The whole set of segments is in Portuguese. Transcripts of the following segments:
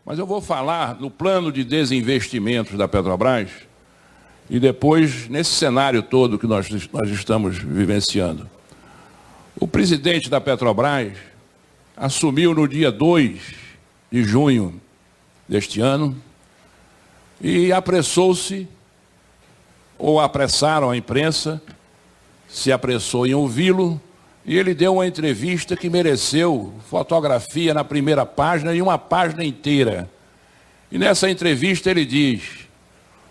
Mas eu vou falar no plano de desinvestimentos da Petrobras e depois nesse cenário todo que nós estamos vivenciando. O presidente da Petrobras assumiu no dia 2 de junho deste ano e apressou-se, ou apressaram a imprensa, se apressou em ouvi-lo, e ele deu uma entrevista que mereceu fotografia na primeira página e uma página inteira. E nessa entrevista ele diz: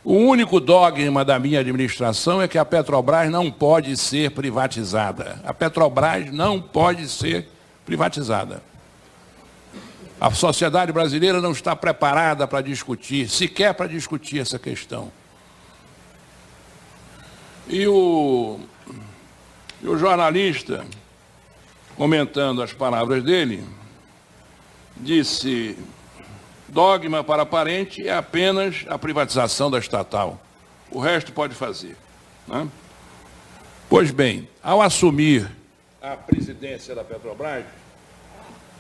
o único dogma da minha administração é que a Petrobras não pode ser privatizada. A Petrobras não pode ser privatizada. A sociedade brasileira não está preparada para discutir, sequer para discutir essa questão. E o jornalista, comentando as palavras dele, disse: dogma para aparente é apenas a privatização da estatal. O resto pode fazer, né? Pois bem, ao assumir a presidência da Petrobras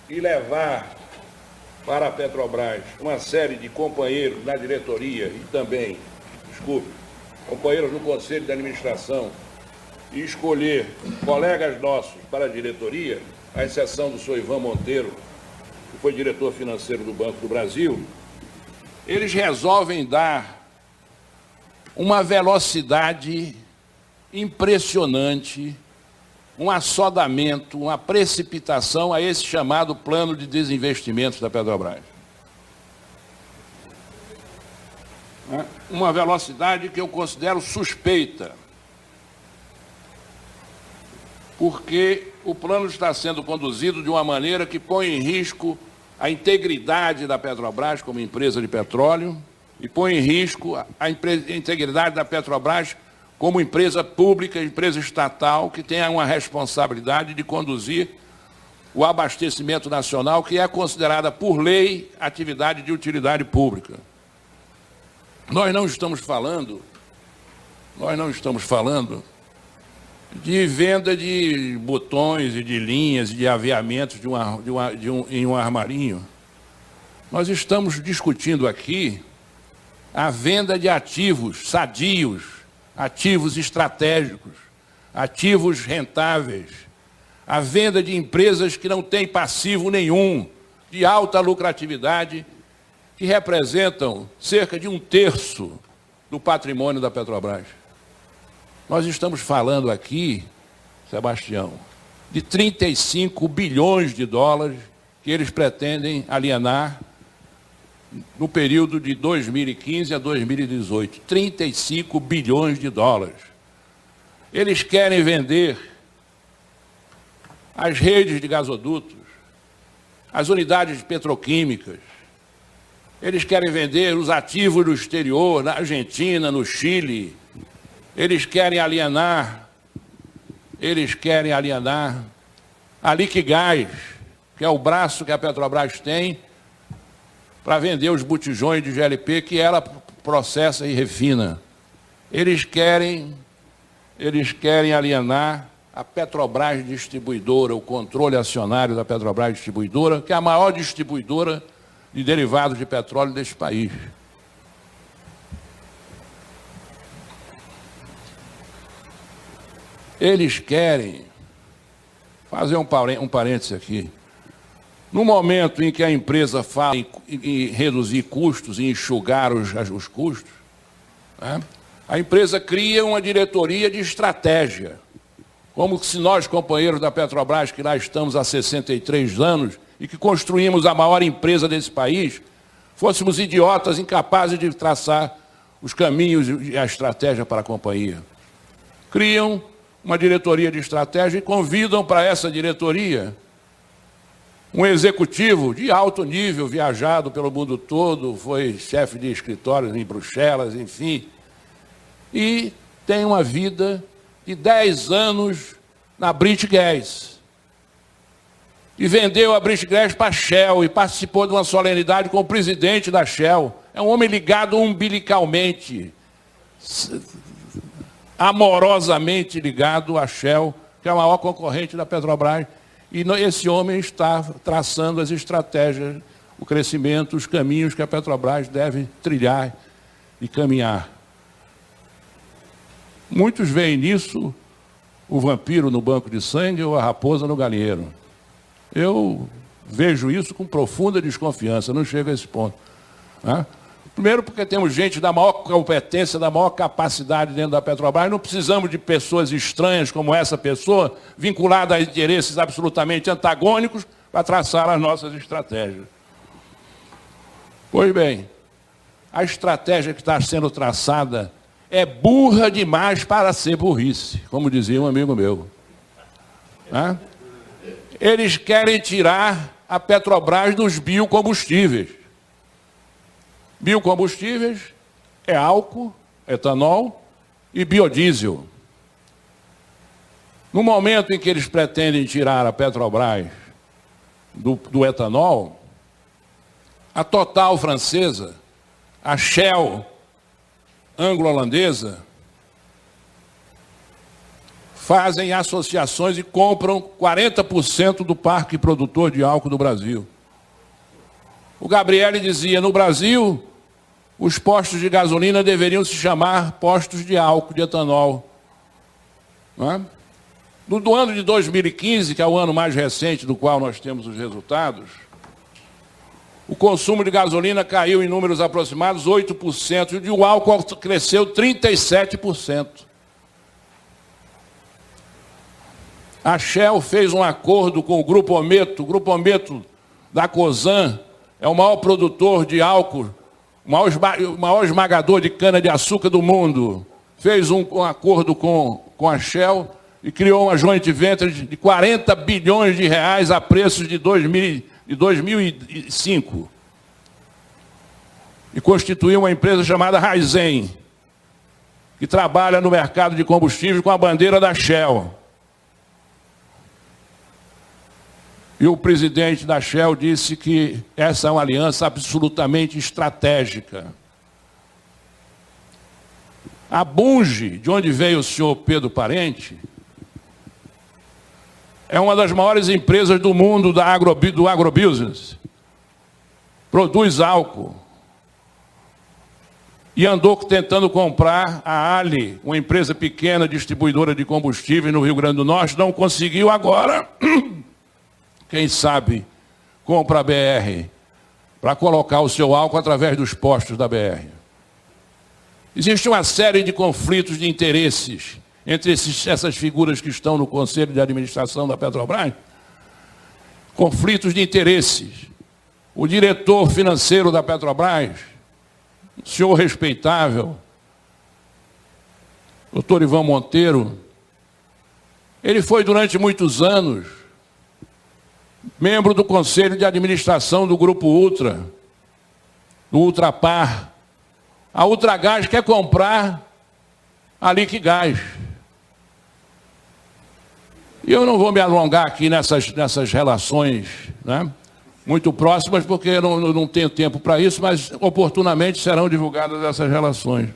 e levar para a Petrobras uma série de companheiros na diretoria e também, companheiros no Conselho de Administração, e escolher colegas nossos para a diretoria, à exceção do senhor Ivan Monteiro, que foi diretor financeiro do Banco do Brasil, eles resolvem dar uma velocidade impressionante, um assodamento, uma precipitação a esse chamado plano de desinvestimentos da Petrobras. Uma velocidade que eu considero suspeita, porque o plano está sendo conduzido de uma maneira que põe em risco a integridade da Petrobras como empresa de petróleo e põe em risco a integridade da Petrobras como empresa pública, empresa estatal, que tem uma responsabilidade de conduzir o abastecimento nacional, que é considerada por lei atividade de utilidade pública. Nós não estamos falando de venda de botões e de linhas e de aviamentos em um armarinho. Nós estamos discutindo aqui a venda de ativos sadios, ativos estratégicos, ativos rentáveis, a venda de empresas que não têm passivo nenhum, de alta lucratividade, que representam cerca de 1/3 do patrimônio da Petrobras. Nós estamos falando aqui, Sebastião, de 35 bilhões de dólares que eles pretendem alienar no período de 2015 a 2018. 35 bilhões de dólares. Eles querem vender as redes de gasodutos, as unidades petroquímicas. Eles querem vender os ativos do exterior, na Argentina, no Chile. Eles querem alienar a Liquigás, que é o braço que a Petrobras tem para vender os botijões de GLP que ela processa e refina. Eles querem alienar a Petrobras Distribuidora, o controle acionário da Petrobras Distribuidora, que é a maior distribuidora de derivados de petróleo deste país. Eles querem fazer um parêntese aqui. No momento em que a empresa fala em reduzir custos, em enxugar os custos, né, a empresa cria uma diretoria de estratégia. Como se nós, companheiros da Petrobras, que lá estamos há 63 anos e que construímos a maior empresa desse país, fôssemos idiotas, incapazes de traçar os caminhos e a estratégia para a companhia. Criam uma diretoria de estratégia e convidam para essa diretoria um executivo de alto nível, viajado pelo mundo todo, foi chefe de escritórios em Bruxelas, enfim, e tem uma vida de 10 anos na British Gas. E vendeu a British Gas para a Shell e participou de uma solenidade com o presidente da Shell. É um homem ligado umbilicalmente, amorosamente ligado à Shell, que é a maior concorrente da Petrobras. E esse homem está traçando as estratégias, o crescimento, os caminhos que a Petrobras deve trilhar e caminhar. Muitos veem nisso o vampiro no banco de sangue ou a raposa no galinheiro. Eu vejo isso com profunda desconfiança, não chego a esse ponto. Né? Primeiro porque temos gente da maior competência, da maior capacidade dentro da Petrobras, não precisamos de pessoas estranhas como essa pessoa, vinculada a interesses absolutamente antagônicos, para traçar as nossas estratégias. Pois bem, a estratégia que está sendo traçada é burra demais para ser burrice, como dizia um amigo meu. Né? Eles querem tirar a Petrobras dos biocombustíveis. Biocombustíveis é álcool, etanol e biodiesel. No momento em que eles pretendem tirar a Petrobras do etanol, a Total francesa, a Shell anglo-holandesa, fazem associações e compram 40% do parque produtor de álcool do Brasil. O Gabriele dizia, no Brasil, os postos de gasolina deveriam se chamar postos de álcool, de etanol. Não é? Do ano de 2015, que é o ano mais recente do qual nós temos os resultados, o consumo de gasolina caiu em números aproximados 8%, e o álcool cresceu 37%. A Shell fez um acordo com o Grupo Ometo da Cosan, é o maior produtor de álcool, o maior esmagador de cana-de-açúcar do mundo. Fez um acordo com a Shell e criou uma joint venture de 40 bilhões de reais a preços de 2005. E constituiu uma empresa chamada Raizen, que trabalha no mercado de combustíveis com a bandeira da Shell. E o presidente da Shell disse que essa é uma aliança absolutamente estratégica. A Bunge, de onde veio o senhor Pedro Parente, é uma das maiores empresas do mundo do agrobusiness. Produz álcool. E andou tentando comprar a Ali, uma empresa pequena distribuidora de combustíveis no Rio Grande do Norte, não conseguiu agora. Quem sabe compra a BR para colocar o seu álcool através dos postos da BR. Existe uma série de conflitos de interesses entre essas figuras que estão no Conselho de Administração da Petrobras. Conflitos de interesses. O diretor financeiro da Petrobras, um senhor respeitável, doutor Ivan Monteiro, ele foi durante muitos anos membro do Conselho de Administração do Grupo Ultra, do Ultrapar. A Ultragás quer comprar a Liquigás. E eu não vou me alongar aqui nessas relações, né, muito próximas, porque eu não tenho tempo para isso, mas oportunamente serão divulgadas essas relações.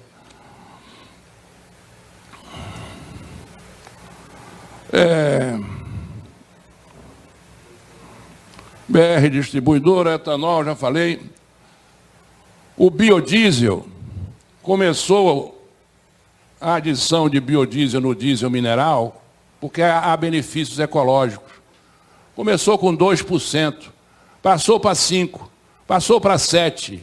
BR Distribuidora, etanol, já falei. O biodiesel, começou a adição de biodiesel no diesel mineral, porque há benefícios ecológicos. Começou com 2%, passou para 5%, passou para 7%.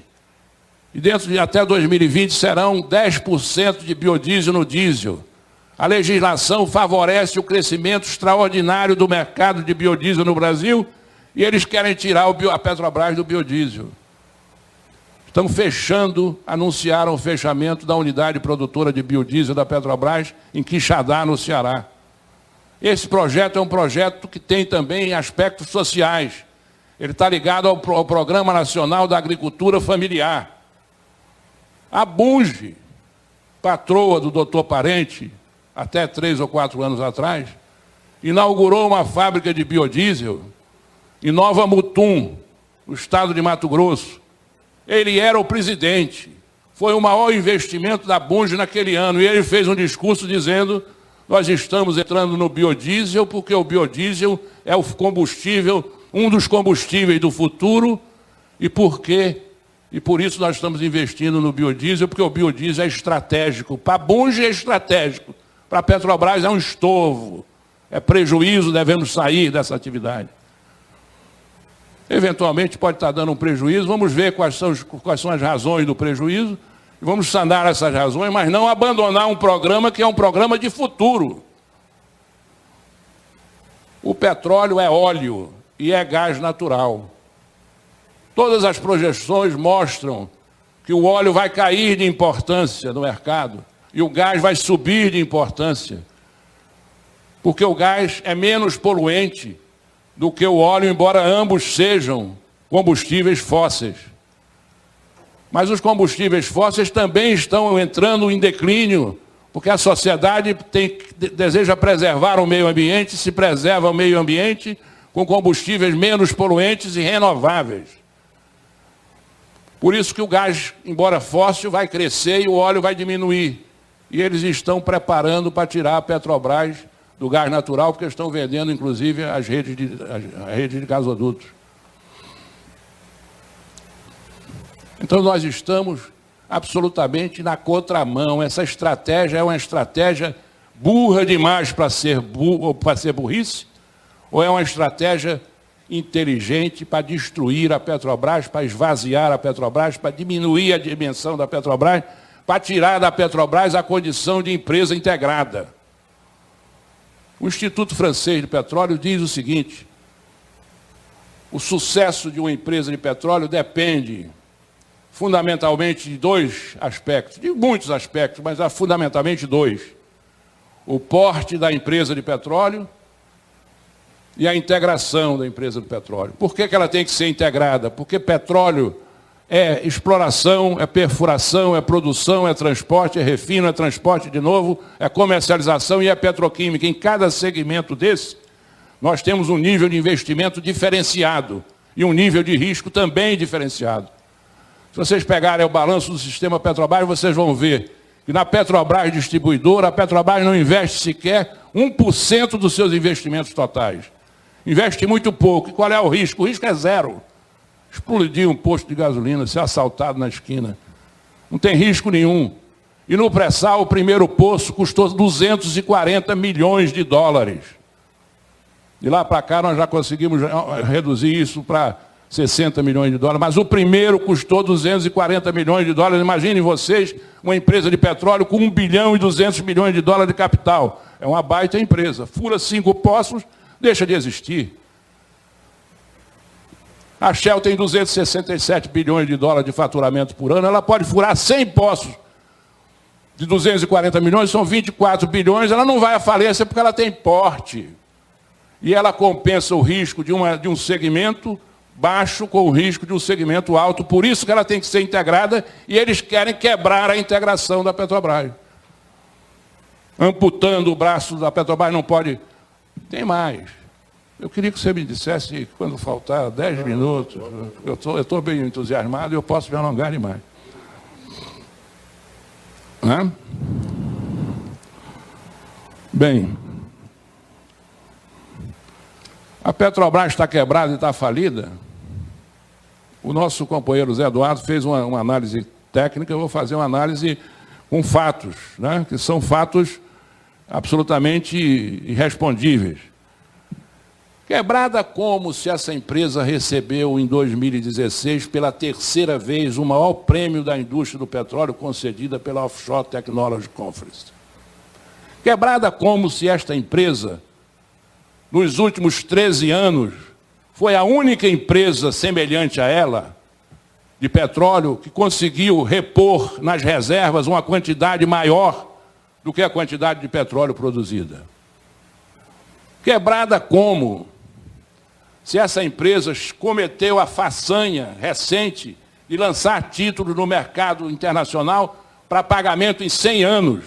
E dentro de até 2020 serão 10% de biodiesel no diesel. A legislação favorece o crescimento extraordinário do mercado de biodiesel no Brasil e eles querem tirar a Petrobras do biodiesel. Estão fechando, anunciaram o fechamento da unidade produtora de biodiesel da Petrobras em Quixadá, no Ceará. Esse projeto é um projeto que tem também aspectos sociais. Ele está ligado ao Programa Nacional da Agricultura Familiar. A Bunge, patroa do doutor Parente, até 3 ou 4 anos atrás, inaugurou uma fábrica de biodiesel em Nova Mutum, no estado de Mato Grosso. Ele era o presidente. Foi o maior investimento da Bunge naquele ano. E ele fez um discurso dizendo: nós estamos entrando no biodiesel porque o biodiesel é o combustível, um dos combustíveis do futuro, E por quê? E por isso nós estamos investindo no biodiesel, porque o biodiesel é estratégico. Para a Bunge é estratégico. Para a Petrobras é um estorvo. É prejuízo, devemos sair dessa atividade. Eventualmente pode estar dando um prejuízo, vamos ver quais são as razões do prejuízo, e vamos sanar essas razões, mas não abandonar um programa que é um programa de futuro. O petróleo é óleo e é gás natural. Todas as projeções mostram que o óleo vai cair de importância no mercado e o gás vai subir de importância, porque o gás é menos poluente do que o óleo, embora ambos sejam combustíveis fósseis. Mas os combustíveis fósseis também estão entrando em declínio, porque a sociedade deseja preservar o meio ambiente, se preserva o meio ambiente com combustíveis menos poluentes e renováveis. Por isso que o gás, embora fóssil, vai crescer e o óleo vai diminuir. E eles estão preparando para tirar a Petrobras do gás natural, porque estão vendendo, inclusive, a rede de gasodutos. Então, nós estamos absolutamente na contramão. Essa estratégia é uma estratégia burra demais para ser burrice, ou é uma estratégia inteligente para destruir a Petrobras, para esvaziar a Petrobras, para diminuir a dimensão da Petrobras, para tirar da Petrobras a condição de empresa integrada. O Instituto Francês de Petróleo diz o seguinte: o sucesso de uma empresa de petróleo depende fundamentalmente de dois aspectos, de muitos aspectos, mas há fundamentalmente dois: o porte da empresa de petróleo e a integração da empresa de petróleo. Por que ela tem que ser integrada? Porque petróleo é exploração, é perfuração, é produção, é transporte, é refino, é transporte de novo, é comercialização e é petroquímica. Em cada segmento desse, nós temos um nível de investimento diferenciado e um nível de risco também diferenciado. Se vocês pegarem o balanço do sistema Petrobras, vocês vão ver que na Petrobras distribuidora, a Petrobras não investe sequer 1% dos seus investimentos totais. Investe muito pouco. E qual é o risco? O risco é zero. Explodir um posto de gasolina, ser assaltado na esquina. Não tem risco nenhum. E no pré-sal, o primeiro poço custou 240 milhões de dólares. De lá para cá, nós já conseguimos reduzir isso para 60 milhões de dólares. Mas o primeiro custou 240 milhões de dólares. Imaginem vocês, uma empresa de petróleo com 1 bilhão e 200 milhões de dólares de capital. É uma baita empresa. Fura 5 poços, deixa de existir. A Shell tem 267 bilhões de dólares de faturamento por ano, ela pode furar 100 poços de 240 milhões, são 24 bilhões, ela não vai à falência porque ela tem porte. E ela compensa o risco de um segmento baixo com o risco de um segmento alto, por isso que ela tem que ser integrada, e eles querem quebrar a integração da Petrobras. Amputando o braço da Petrobras, não pode... Tem mais. Eu queria que você me dissesse, quando faltar 10 minutos, eu estou bem entusiasmado e eu posso me alongar demais. Né? Bem, a Petrobras está quebrada e está falida. O nosso companheiro Zé Eduardo fez uma análise técnica, eu vou fazer uma análise com fatos, né? Que são fatos absolutamente irrespondíveis. Quebrada como se essa empresa recebeu em 2016, pela terceira vez, o maior prêmio da indústria do petróleo concedida pela Offshore Technology Conference. Quebrada como se esta empresa, nos últimos 13 anos, foi a única empresa semelhante a ela, de petróleo, que conseguiu repor nas reservas uma quantidade maior do que a quantidade de petróleo produzida. Quebrada como se essa empresa cometeu a façanha recente de lançar títulos no mercado internacional para pagamento em 100 anos.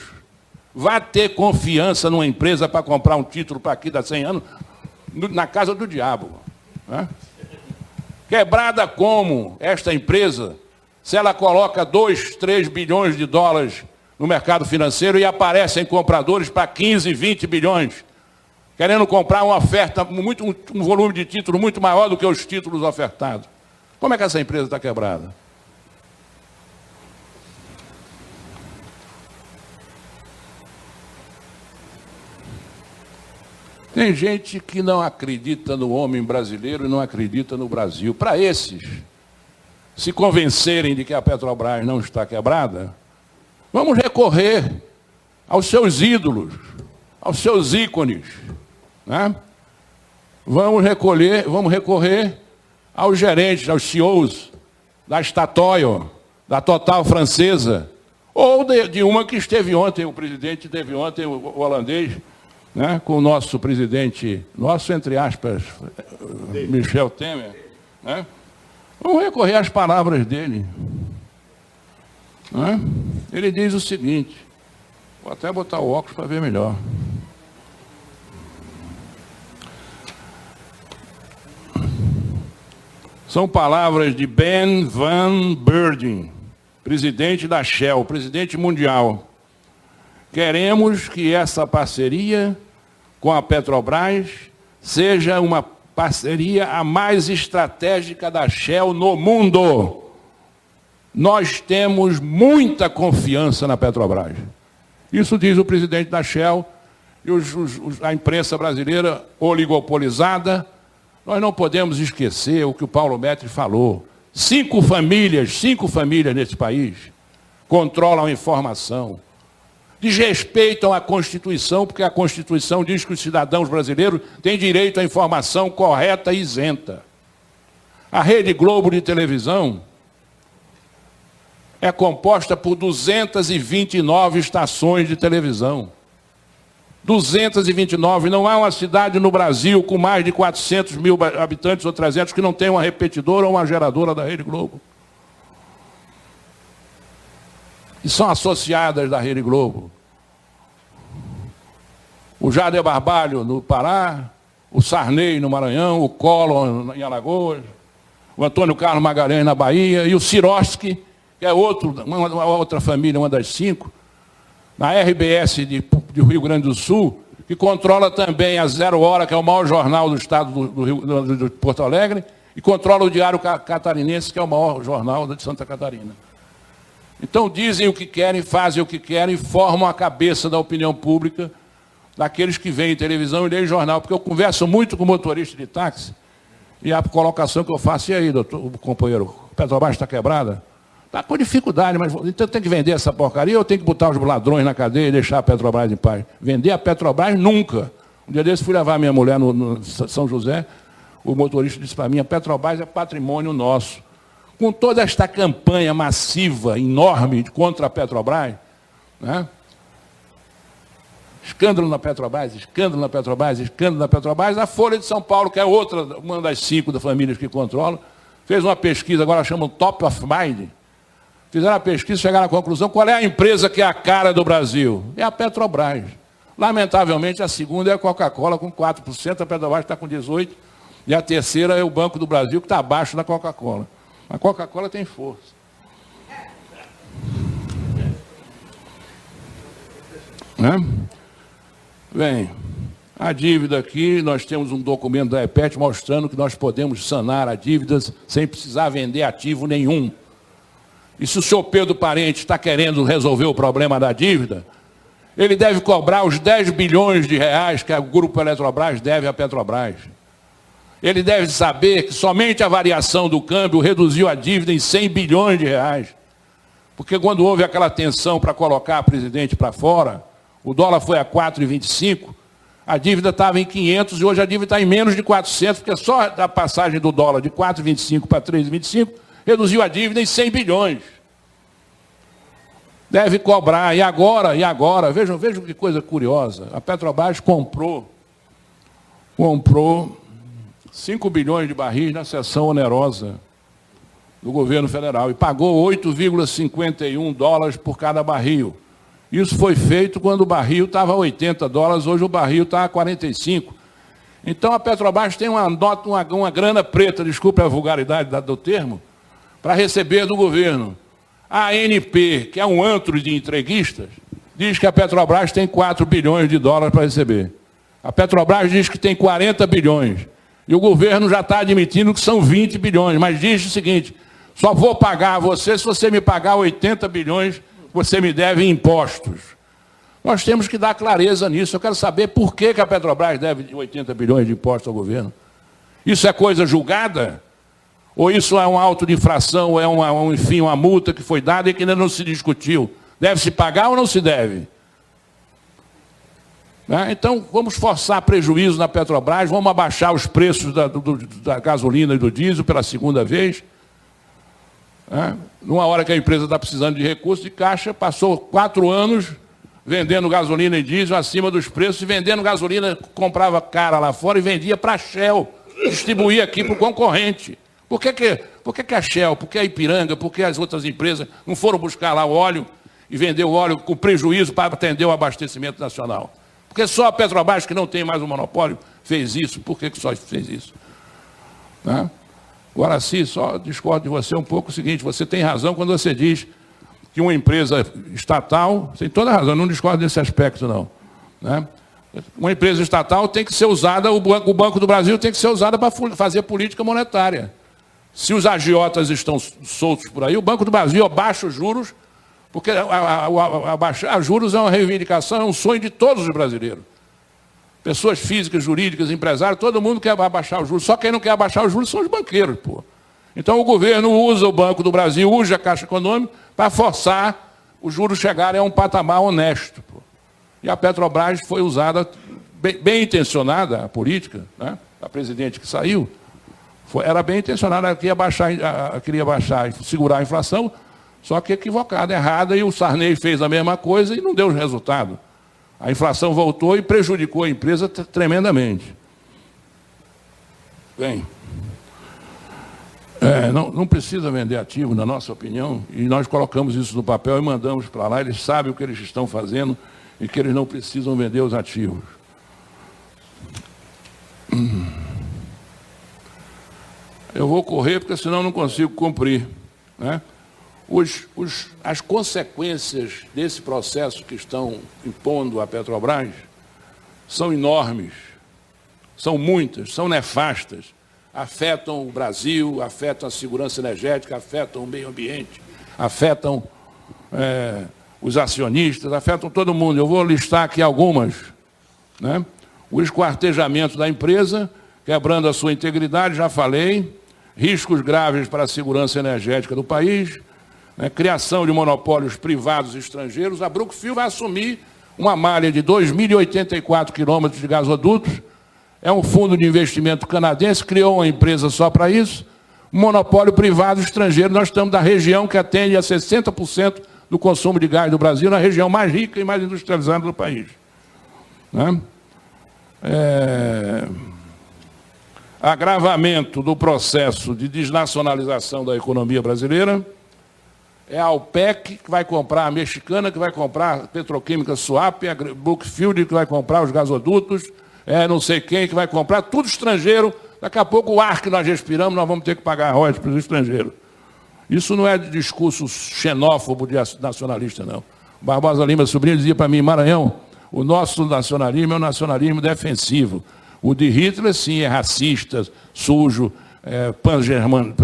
Vá ter confiança numa empresa para comprar um título para aqui da 100 anos, na casa do diabo. Né? Quebrada como esta empresa, se ela coloca 2, 3 bilhões de dólares no mercado financeiro e aparecem compradores para 15, 20 bilhões, querendo comprar uma oferta, um volume de título muito maior do que os títulos ofertados. Como é que essa empresa está quebrada? Tem gente que não acredita no homem brasileiro e não acredita no Brasil. Para esses se convencerem de que a Petrobras não está quebrada, vamos recorrer aos seus ídolos, aos seus ícones, né? Vamos recorrer aos gerentes, aos CEOs da Statoil, da Total francesa, ou de uma que esteve ontem, o presidente esteve ontem, o holandês, né, com o nosso presidente, nosso entre aspas, Michel Temer, né? Vamos recorrer às palavras dele. Né? Ele diz o seguinte, vou até botar o óculos para ver melhor. São palavras de Ben Van Beurden, presidente da Shell, presidente mundial. Queremos que essa parceria com a Petrobras seja uma parceria a mais estratégica da Shell no mundo. Nós temos muita confiança na Petrobras. Isso diz o presidente da Shell e a imprensa brasileira oligopolizada. Nós não podemos esquecer o que o Paulo Metri falou. 5 famílias nesse país controlam a informação. Desrespeitam a Constituição, porque a Constituição diz que os cidadãos brasileiros têm direito à informação correta e isenta. A Rede Globo de televisão é composta por 229 estações de televisão. 229, não há uma cidade no Brasil com mais de 400 mil habitantes ou 300 que não tenha uma repetidora ou uma geradora da Rede Globo. E são associadas da Rede Globo. O Jader Barbalho, no Pará, o Sarney, no Maranhão, o Collor, em Alagoas, o Antônio Carlos Magalhães, na Bahia, e o Sirotsky, que é uma outra família, uma das 5, na RBS de Rio Grande do Sul, que controla também a Zero Hora, que é o maior jornal do estado de Porto Alegre, e controla o Diário Catarinense, que é o maior jornal de Santa Catarina. Então dizem o que querem, fazem o que querem, e formam a cabeça da opinião pública daqueles que veem televisão e leem jornal. Porque eu converso muito com motorista de táxi, e a colocação que eu faço, e aí, doutor, companheiro, a Petrobras está quebrada? Está com dificuldade, mas então tem que vender essa porcaria ou tem que botar os ladrões na cadeia e deixar a Petrobras em paz? Vender a Petrobras nunca. Um dia desse fui levar minha mulher no São José, o motorista disse para mim, a Petrobras é patrimônio nosso. Com toda esta campanha massiva, enorme, contra a Petrobras, né? Escândalo na Petrobras, escândalo na Petrobras, escândalo na Petrobras, a Folha de São Paulo, que é outra, uma das 5 das famílias que controlam, fez uma pesquisa, agora chamam Top of Mind. Fizeram a pesquisa e chegaram à conclusão, qual é a empresa que é a cara do Brasil? É a Petrobras. Lamentavelmente, a segunda é a Coca-Cola, com 4%, a Petrobras está com 18%, e a terceira é o Banco do Brasil, que está abaixo da Coca-Cola. A Coca-Cola tem força. Né? Bem, a dívida aqui, nós temos um documento da EPET mostrando que nós podemos sanar a dívida sem precisar vender ativo nenhum. E se o senhor Pedro Parente está querendo resolver o problema da dívida, ele deve cobrar os 10 bilhões de reais que o Grupo Eletrobras deve à Petrobras. Ele deve saber que somente a variação do câmbio reduziu a dívida em 100 bilhões de reais. Porque quando houve aquela tensão para colocar a presidente para fora, o dólar foi a 4,25, a dívida estava em 500 e hoje a dívida está em menos de 400, porque só a passagem do dólar de 4,25 para 3,25 reduziu a dívida em 100 bilhões. Deve cobrar. E agora, vejam que coisa curiosa. A Petrobras comprou 5 bilhões de barris na cessão onerosa do governo federal e pagou 8,51 dólares por cada barril. Isso foi feito quando o barril estava a 80 dólares, hoje o barril está a 45. Então a Petrobras tem uma grana preta, desculpe a vulgaridade do termo, para receber do governo. A ANP, que é um antro de entreguistas, diz que a Petrobras tem 4 bilhões de dólares para receber. A Petrobras diz que tem 40 bilhões. E o governo já está admitindo que são 20 bilhões, mas diz o seguinte, só vou pagar a você se você me pagar 80 bilhões que você me deve em impostos. Nós temos que dar clareza nisso. Eu quero saber por que a Petrobras deve 80 bilhões de impostos ao governo. Isso é coisa julgada? Ou isso é um auto de infração, ou é enfim, uma multa que foi dada e que ainda não se discutiu? Deve-se pagar ou não se deve? Então, vamos forçar prejuízo na Petrobras, vamos abaixar os preços da gasolina e do diesel pela segunda vez. Numa hora que a empresa está precisando de recursos de caixa, passou 4 anos vendendo gasolina e diesel acima dos preços, e vendendo gasolina, comprava cara lá fora e vendia para a Shell, distribuía aqui para o concorrente. Por que a Shell, por que a Ipiranga, por que as outras empresas não foram buscar lá o óleo e vender o óleo com prejuízo para atender o abastecimento nacional? Porque só a Petrobras, que não tem mais um monopólio, fez isso. Por que só fez isso? Agora, sim, só discordo de você um pouco o seguinte, você tem razão quando você diz que uma empresa estatal, tem toda a razão, não discordo desse aspecto, não. Uma empresa estatal tem que ser usada, o Banco do Brasil tem que ser usada para fazer política monetária. Se os agiotas estão soltos por aí, o Banco do Brasil abaixa os juros, porque abaixar juros é uma reivindicação, é um sonho de todos os brasileiros. Pessoas físicas, jurídicas, empresários, todo mundo quer abaixar os juros. Só quem não quer abaixar os juros são os banqueiros, pô. Então o governo usa o Banco do Brasil, usa a Caixa Econômica para forçar os juros chegarem a um patamar honesto, pô. E a Petrobras foi usada, bem intencionada, a política, a presidente que saiu, era bem intencionada, ela queria baixar, segurar a inflação, só que equivocada, errada, e o Sarney fez a mesma coisa e não deu resultado. A inflação voltou e prejudicou a empresa tremendamente. Bem, não precisa vender ativo, na nossa opinião, e nós colocamos isso no papel e mandamos para lá, eles sabem o que eles estão fazendo e que eles não precisam vender os ativos. Eu vou correr, porque senão não consigo cumprir. As consequências desse processo que estão impondo à Petrobras são enormes, são muitas, são nefastas, afetam o Brasil, afetam a segurança energética, afetam o meio ambiente, afetam os acionistas, afetam todo mundo. Eu vou listar aqui algumas. O esquartejamento da empresa, quebrando a sua integridade, já falei, riscos graves para a segurança energética do país, criação de monopólios privados e estrangeiros. A Brookfield vai assumir uma malha de 2.084 quilômetros de gasodutos, é um fundo de investimento canadense, criou uma empresa só para isso, um monopólio privado estrangeiro. Nós estamos da região que atende a 60% do consumo de gás do Brasil, na região mais rica e mais industrializada do país. Agravamento do processo de desnacionalização da economia brasileira. É a OPEC que vai comprar, a mexicana que vai comprar a petroquímica Suap, a Brookfield que vai comprar os gasodutos, não sei quem que vai comprar, tudo estrangeiro. Daqui a pouco o ar que nós respiramos, nós vamos ter que pagar royalties para os estrangeiros. Isso não é de discurso xenófobo de nacionalista, não. Barbosa Lima Sobrinho dizia para mim, Maranhão, o nosso nacionalismo é um nacionalismo defensivo. O de Hitler, sim, é racista, sujo, pan-germano,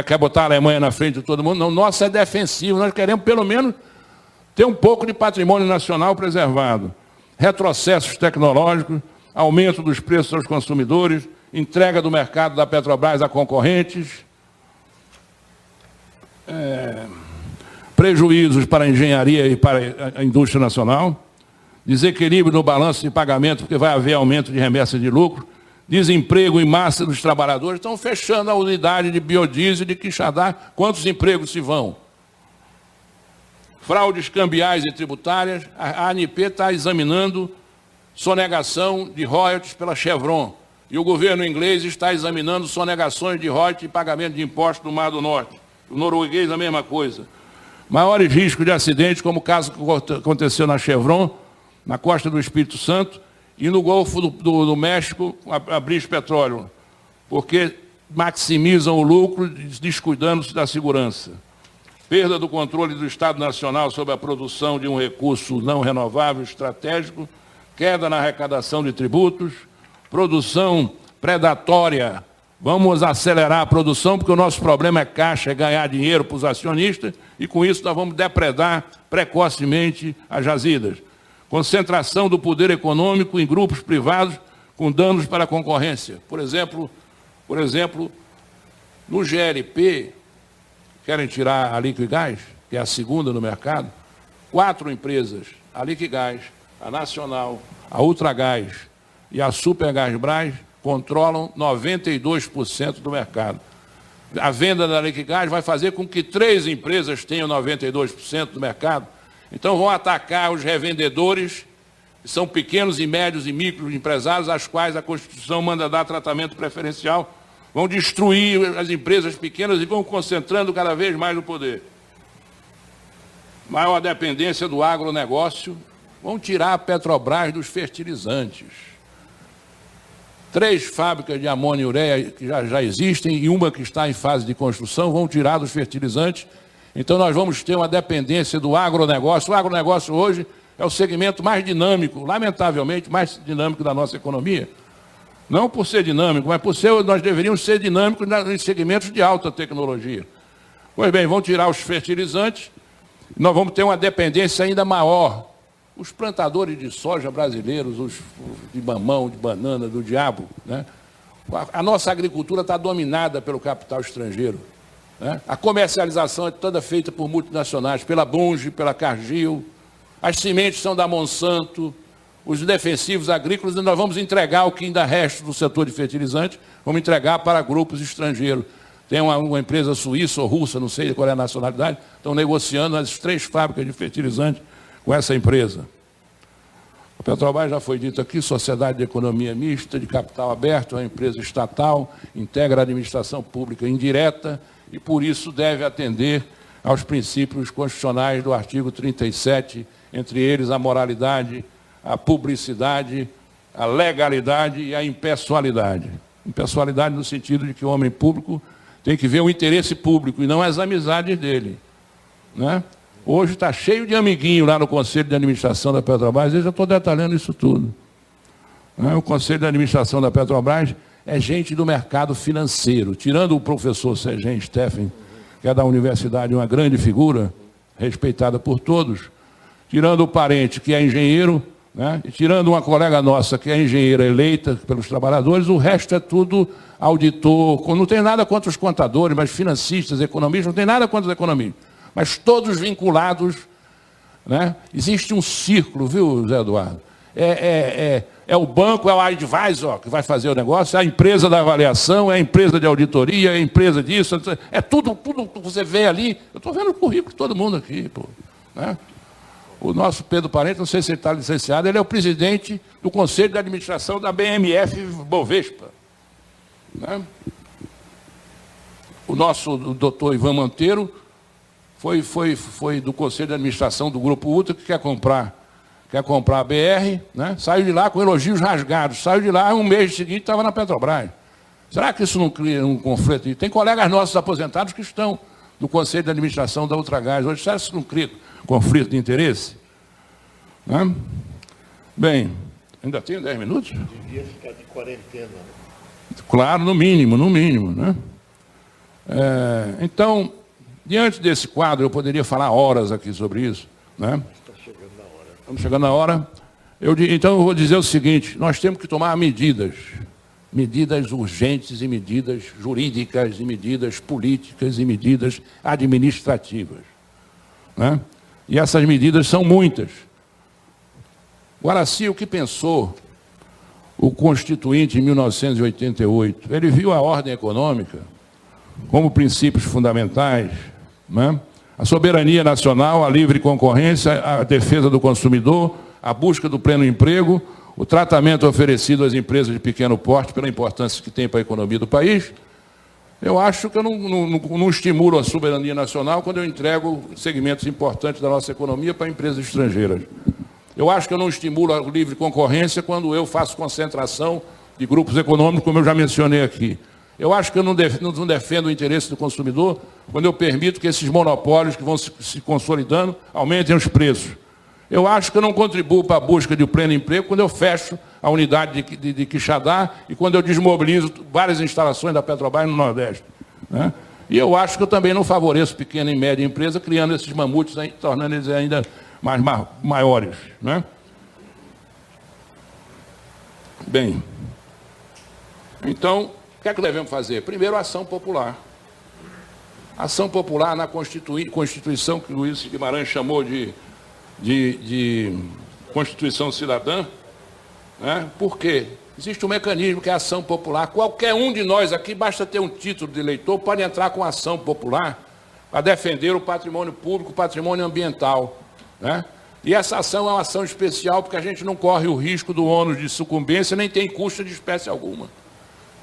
quer botar a Alemanha na frente de todo mundo. Não, o nosso é defensivo, nós queremos pelo menos ter um pouco de patrimônio nacional preservado. Retrocessos tecnológicos, aumento dos preços aos consumidores, entrega do mercado da Petrobras a concorrentes, prejuízos para a engenharia e para a indústria nacional, desequilíbrio no balanço de pagamento, porque vai haver aumento de remessa de lucro, desemprego em massa dos trabalhadores. Estão fechando a unidade de biodiesel de Quixadá. Quantos empregos se vão? Fraudes cambiais e tributárias. A ANP está examinando sonegação de royalties pela Chevron. E o governo inglês está examinando sonegações de royalties e pagamento de impostos no Mar do Norte. O norueguês, a mesma coisa. Maiores riscos de acidentes, como o caso que aconteceu na Chevron, na costa do Espírito Santo, e no Golfo do México, a British Petroleum, porque maximizam o lucro, descuidando-se da segurança. Perda do controle do Estado Nacional sobre a produção de um recurso não renovável estratégico, queda na arrecadação de tributos, produção predatória. Vamos acelerar a produção, porque o nosso problema é caixa, é ganhar dinheiro para os acionistas, e com isso nós vamos depredar precocemente as jazidas. Concentração do poder econômico em grupos privados com danos para a concorrência. Por exemplo, no GLP, querem tirar a Liquigás, que é a segunda no mercado, 4 empresas, a Liquigás, a Nacional, a Ultragás e a Supergasbras, controlam 92% do mercado. A venda da Liquigás vai fazer com que 3 empresas tenham 92% do mercado. Então vão atacar os revendedores, que são pequenos e médios e microempresários, às quais a Constituição manda dar tratamento preferencial. Vão destruir as empresas pequenas e vão concentrando cada vez mais o poder. Maior dependência do agronegócio. Vão tirar a Petrobras dos fertilizantes. 3 fábricas de amônia e ureia que já existem e uma que está em fase de construção vão tirar dos fertilizantes. Então nós vamos ter uma dependência do agronegócio. O agronegócio hoje é o segmento mais dinâmico, lamentavelmente, mais dinâmico da nossa economia. Não por ser dinâmico, mas por ser, nós deveríamos ser dinâmicos em segmentos de alta tecnologia. Pois bem, vão tirar os fertilizantes, nós vamos ter uma dependência ainda maior. Os plantadores de soja brasileiros, os de mamão, de banana, do diabo, né? A nossa agricultura está dominada pelo capital estrangeiro, né? A comercialização é toda feita por multinacionais, pela Bunge, pela Cargill, as sementes são da Monsanto, os defensivos agrícolas, e nós vamos entregar o que ainda resta do setor de fertilizantes, vamos entregar para grupos estrangeiros. Tem uma empresa suíça ou russa, não sei qual é a nacionalidade, estão negociando as 3 fábricas de fertilizantes com essa empresa. A Petrobras, já foi dito aqui, sociedade de economia mista, de capital aberto, é uma empresa estatal, integra a administração pública indireta e, por isso, deve atender aos princípios constitucionais do artigo 37, entre eles a moralidade, a publicidade, a legalidade e a impessoalidade. Impessoalidade no sentido de que o homem público tem que ver o interesse público e não as amizades dele, né? Hoje está cheio de amiguinho lá no Conselho de Administração da Petrobras, eu já estou detalhando isso tudo. O Conselho de Administração da Petrobras é gente do mercado financeiro, tirando o professor Sergen Steffen, que é da universidade, uma grande figura, respeitada por todos, tirando o parente, que é engenheiro, né? E tirando uma colega nossa, que é engenheira eleita pelos trabalhadores, o resto é tudo auditor, não tem nada contra os contadores, mas financistas, economistas, não tem nada contra os economistas. Mas todos vinculados, né? Existe um círculo, viu, Zé Eduardo? É o banco, é o advisor que vai fazer o negócio, é a empresa da avaliação, é a empresa de auditoria, é a empresa disso, é tudo que você vê ali. Eu estou vendo o currículo de todo mundo aqui, pô, né? O nosso Pedro Parente, não sei se ele está licenciado, ele é o presidente do Conselho de Administração da BMF Bovespa, né? O nosso doutor Ivan Monteiro foi do Conselho de Administração do Grupo Ultra, que quer comprar a BR, né? Saiu de lá com elogios rasgados, saiu de lá, um mês seguinte estava na Petrobras. Será que isso não cria um conflito? Tem colegas nossos aposentados que estão no Conselho de Administração da Ultragás hoje, será que isso não cria conflito de interesse? Né? Bem, ainda tenho 10 minutos? Devia ficar de quarentena. Claro, no mínimo, né? Então, diante desse quadro, eu poderia falar horas aqui sobre isso, né? Está chegando na hora. Estamos chegando na hora. Então, eu vou dizer o seguinte, nós temos que tomar medidas urgentes e medidas jurídicas, e medidas políticas, e medidas administrativas, né? E essas medidas são muitas. Guaraci, o que pensou o Constituinte em 1988? Ele viu a ordem econômica como princípios fundamentais, né? A soberania nacional, a livre concorrência, a defesa do consumidor, a busca do pleno emprego, o tratamento oferecido às empresas de pequeno porte pela importância que tem para a economia do país. Eu acho que eu não estimulo a soberania nacional quando eu entrego segmentos importantes da nossa economia para empresas estrangeiras. Eu acho que eu não estimulo a livre concorrência quando eu faço concentração de grupos econômicos, como eu já mencionei aqui. Eu acho que eu não defendo o interesse do consumidor quando eu permito que esses monopólios que vão se consolidando aumentem os preços. Eu acho que eu não contribuo para a busca de pleno emprego quando eu fecho a unidade de Quixadá e quando eu desmobilizo várias instalações da Petrobras no Nordeste, né? E eu acho que eu também não favoreço pequena e média empresa, criando esses mamutes, tornando eles ainda maiores, né? Bem, então, o que é que devemos fazer? Primeiro, ação popular. Ação popular na Constituição, que o Luiz Guimarães chamou de Constituição Cidadã, né? Por quê? Existe um mecanismo que é a ação popular. Qualquer um de nós aqui, basta ter um título de eleitor, pode entrar com ação popular para defender o patrimônio público, o patrimônio ambiental, né? E essa ação é uma ação especial porque a gente não corre o risco do ônus de sucumbência, nem tem custo de espécie alguma.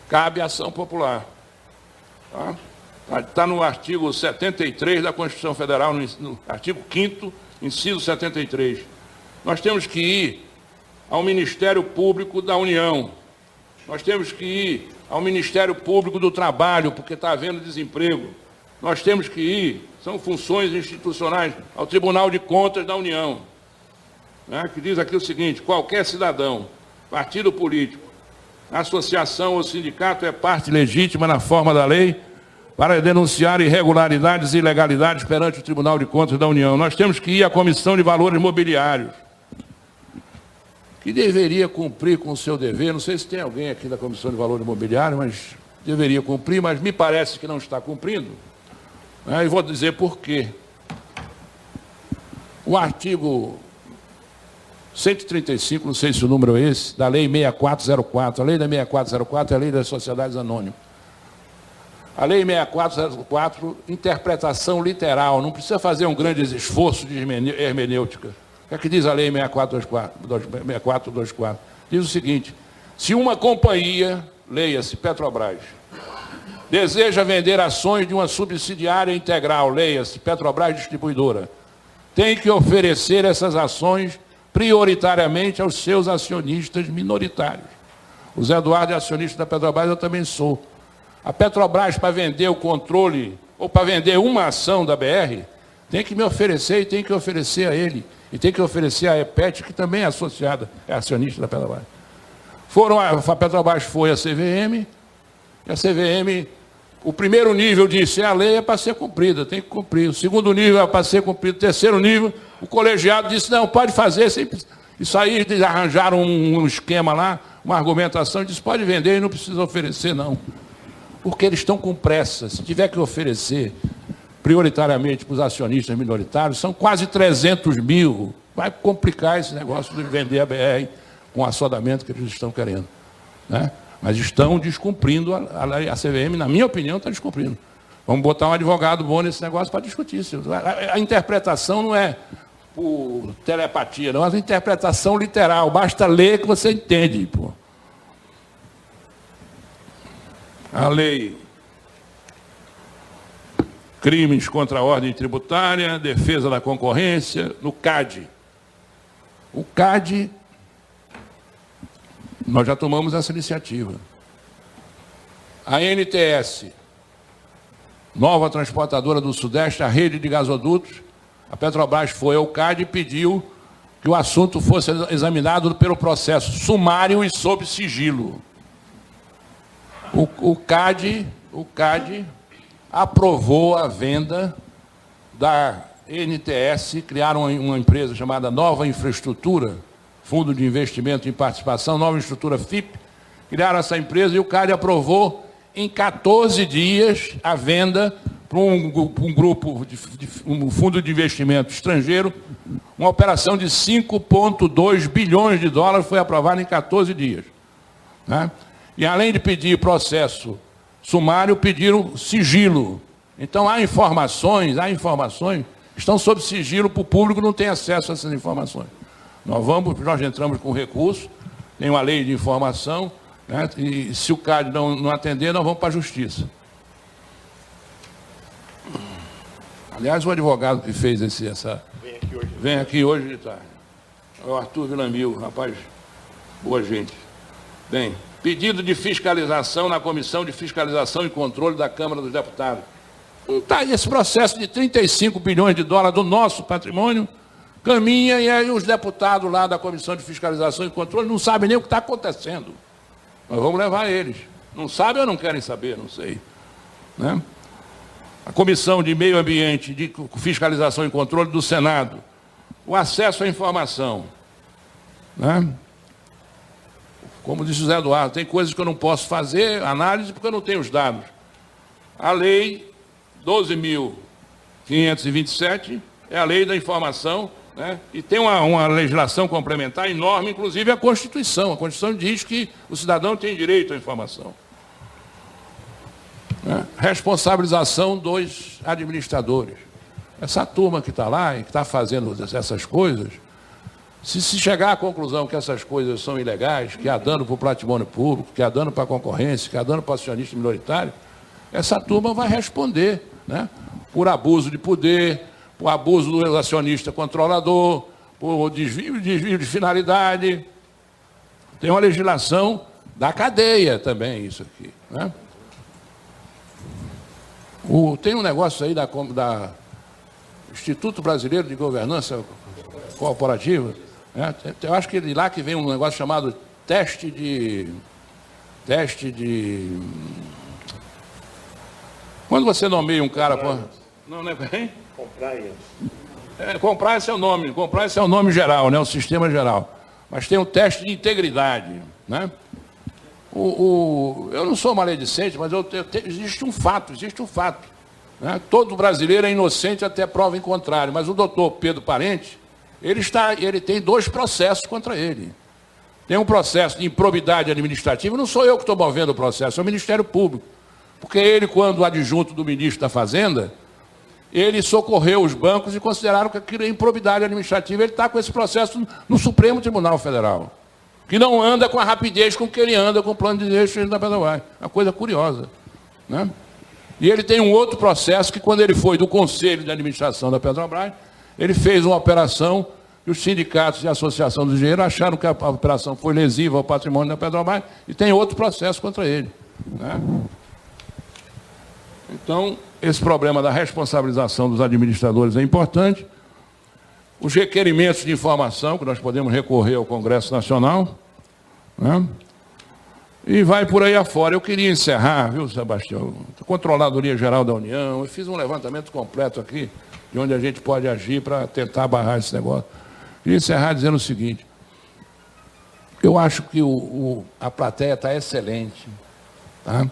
Cabe a ação popular. Está no artigo 73 da Constituição Federal, no artigo 5º, inciso 73. Nós temos que ir ao Ministério Público da União. Nós temos que ir ao Ministério Público do Trabalho, porque está havendo desemprego. Nós temos que ir, são funções institucionais, ao Tribunal de Contas da União, né, que diz aqui o seguinte: qualquer cidadão, partido político, associação ou sindicato é parte legítima na forma da lei para denunciar irregularidades e ilegalidades perante o Tribunal de Contas da União. Nós temos que ir à Comissão de Valores Mobiliários, que deveria cumprir com o seu dever. Não sei se tem alguém aqui da Comissão de Valores Mobiliários, mas deveria cumprir, mas me parece que não está cumprindo. E vou dizer por quê. O artigo 135, não sei se o número é esse, da Lei 6404. A Lei da 6404 é a Lei das Sociedades Anônimas. A Lei 6404, interpretação literal, não precisa fazer um grande esforço de hermenêutica. O que é que diz a Lei 6424? Diz o seguinte: se uma companhia, leia-se Petrobras, deseja vender ações de uma subsidiária integral, leia-se Petrobras Distribuidora, tem que oferecer essas ações prioritariamente aos seus acionistas minoritários. O Zé Eduardo é acionista da Petrobras, eu também sou. A Petrobras, para vender o controle, ou para vender uma ação da BR, tem que me oferecer e tem que oferecer a ele. E tem que oferecer a EPET, que também é associada, é acionista da Petrobras. A Petrobras foi à CVM, e a CVM, o primeiro nível disse: a lei é para ser cumprida, tem que cumprir. O segundo nível é para ser cumprido. O terceiro nível, o colegiado disse: não, pode fazer. Isso aí, eles arranjaram um esquema lá, uma argumentação, e disse: pode vender e não precisa oferecer, não. Porque eles estão com pressa. Se tiver que oferecer prioritariamente para os acionistas minoritários, são quase 300 mil. Vai complicar esse negócio de vender a BR com o assodamento que eles estão querendo, né? Mas estão descumprindo a lei. A CVM, na minha opinião, está descumprindo. Vamos botar um advogado bom nesse negócio para discutir isso. A interpretação não é por telepatia, não, é uma interpretação literal. Basta ler que você entende, pô. A lei crimes contra a ordem tributária, defesa da concorrência, no CAD. O CAD, nós já tomamos essa iniciativa. A NTS, nova transportadora do Sudeste, a rede de gasodutos, a Petrobras foi ao CAD e pediu que o assunto fosse examinado pelo processo sumário e sob sigilo. O CAD aprovou a venda da NTS, criaram uma empresa chamada Nova Infraestrutura, Fundo de Investimento em Participação, Nova Infraestrutura FIP, criaram essa empresa e o CAD aprovou em 14 dias a venda para um grupo, um fundo de investimento estrangeiro, uma operação de 5,2 bilhões de dólares foi aprovada em 14 dias, né? E além de pedir processo sumário, pediram sigilo. Então há informações, estão sob sigilo para o público, não tem acesso a essas informações. Nós entramos com recurso, tem uma lei de informação, né? E se o CAD não atender, nós vamos para a justiça. Aliás, o advogado que fez vem aqui hoje de tarde. É o Arthur Villamil, rapaz, boa gente. Bem, pedido de fiscalização na Comissão de Fiscalização e Controle da Câmara dos Deputados. Está aí esse processo de 35 bilhões de dólares do nosso patrimônio, caminha e aí os deputados lá da Comissão de Fiscalização e Controle não sabem nem o que está acontecendo. Nós vamos levar eles. Não sabem ou não querem saber, não sei. Né? A Comissão de Meio Ambiente, de Fiscalização e Controle do Senado, o acesso à informação. Né? Como disse o Zé Eduardo, tem coisas que eu não posso fazer análise porque eu não tenho os dados. A lei 12.527 é a lei da informação, né? E tem uma legislação complementar enorme, inclusive a Constituição. A Constituição diz que o cidadão tem direito à informação. Né? Responsabilização dos administradores. Essa turma que está lá e que está fazendo essas coisas, se chegar à conclusão que essas coisas são ilegais, que há dano para o patrimônio público, que há dano para a concorrência, que há dano para o acionista minoritário, essa turma vai responder, né? Por abuso de poder, por abuso do acionista controlador, por desvio de finalidade. Tem uma legislação da cadeia também, isso aqui. Né? Tem um negócio aí da Instituto Brasileiro de Governança Corporativa, né? Eu acho que de lá que vem um negócio chamado teste de... Quando você nomeia um cara... Não é bem? Compliance. Compliance é o nome. Compliance é o nome geral, né? O sistema geral. Mas tem um teste de integridade. Né? Eu não sou maledicente, mas existe um fato. Né? Todo brasileiro é inocente até prova em contrário. Mas o doutor Pedro Parente, ele tem 2 processos contra ele. Tem um processo de improbidade administrativa. Não sou eu que estou movendo o processo, é o Ministério Público. Porque ele, quando adjunto do ministro da Fazenda, ele socorreu os bancos e consideraram que aquilo é improbidade administrativa. Ele está com esse processo no Supremo Tribunal Federal, que não anda com a rapidez com que ele anda com o plano de direito da Petrobras. Uma coisa curiosa. Né? E ele tem um outro processo que, quando ele foi do Conselho de Administração da Petrobras, ele fez uma operação e os sindicatos e a Associação dos Engenheiros acharam que a operação foi lesiva ao patrimônio da Petrobras e tem outro processo contra ele. Né? Então, esse problema da responsabilização dos administradores é importante. Os requerimentos de informação, que nós podemos recorrer ao Congresso Nacional, né? E vai por aí afora. Eu queria encerrar, viu, Sebastião? A Controladoria Geral da União, eu fiz um levantamento completo aqui, de onde a gente pode agir para tentar barrar esse negócio. Queria encerrar dizendo o seguinte: eu acho que a plateia está excelente, tá?